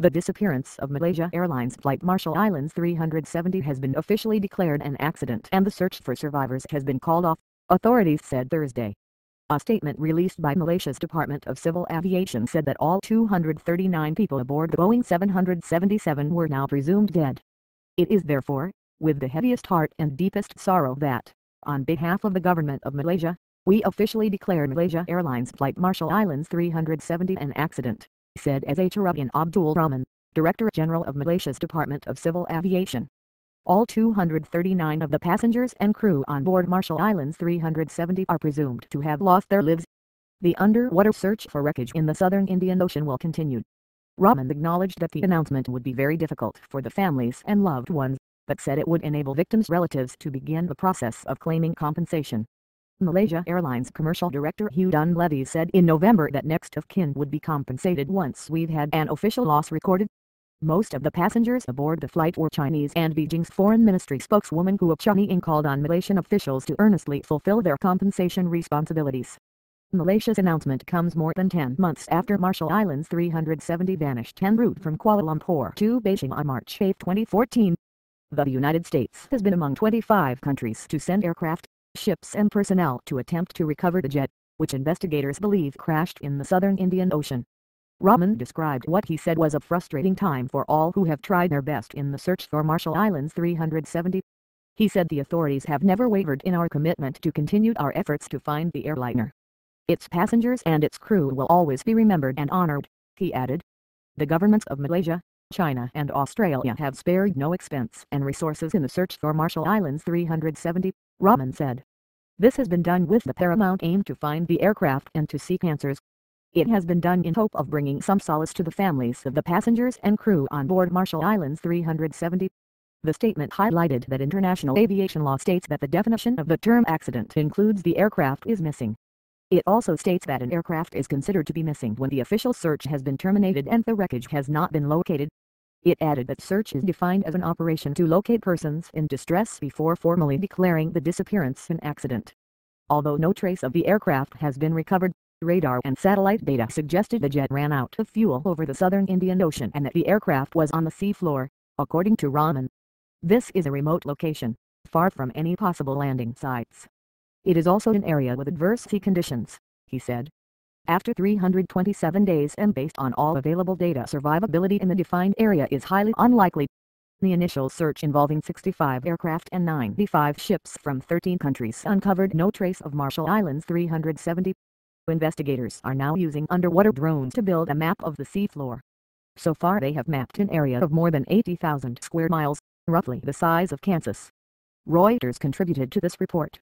The disappearance of Malaysia Airlines Flight Marshall Islands 370 has been officially declared an accident and the search for survivors has been called off, authorities said Thursday. A statement released by Malaysia's Department of Civil Aviation said that all 239 people aboard the Boeing 777 were now presumed dead. It is therefore, with the heaviest heart and deepest sorrow that, on behalf of the government of Malaysia, we officially declare Malaysia Airlines Flight Marshall Islands 370 an accident, said Azharuddin Abdul Rahman, Director General of Malaysia's Department of Civil Aviation. All 239 of the passengers and crew on board Marshall Islands 370 are presumed to have lost their lives. The underwater search for wreckage in the southern Indian Ocean will continue. Rahman acknowledged that the announcement would be very difficult for the families and loved ones, but said it would enable victims' relatives to begin the process of claiming compensation. Malaysia Airlines Commercial Director Hugh Dunleavy said in November that next of kin would be compensated once we've had an official loss recorded. Most of the passengers aboard the flight were Chinese, and Beijing's Foreign Ministry spokeswoman Guo Chunying called on Malaysian officials to earnestly fulfill their compensation responsibilities. Malaysia's announcement comes more than 10 months after Marshall Islands 370 vanished en route from Kuala Lumpur to Beijing on March 8, 2014. The United States has been among 25 countries to send aircraft, ships and personnel to attempt to recover the jet, which investigators believe crashed in the southern Indian Ocean. Rahman described what he said was a frustrating time for all who have tried their best in the search for Marshall Islands 370. He said the authorities have never wavered in our commitment to continue our efforts to find the airliner. Its passengers and its crew will always be remembered and honored, he added. The governments of Malaysia, China and Australia have spared no expense and resources in the search for Marshall Islands 370, Rahman said. This has been done with the paramount aim to find the aircraft and to seek answers. It has been done in hope of bringing some solace to the families of the passengers and crew on board Marshall Islands 370. The statement highlighted that international aviation law states that the definition of the term accident includes the aircraft is missing. It also states that an aircraft is considered to be missing when the official search has been terminated and the wreckage has not been located. It added that search is defined as an operation to locate persons in distress before formally declaring the disappearance an accident. Although no trace of the aircraft has been recovered, radar and satellite data suggested the jet ran out of fuel over the southern Indian Ocean and that the aircraft was on the seafloor, according to Rahman. This is a remote location, far from any possible landing sites. It is also an area with adverse sea conditions, he said. After 327 days and based on all available data, survivability in the defined area is highly unlikely. The initial search involving 65 aircraft and 95 ships from 13 countries uncovered no trace of Marshall Islands 370. Investigators are now using underwater drones to build a map of the seafloor. So far they have mapped an area of more than 80,000 square miles, roughly the size of Kansas. Reuters contributed to this report.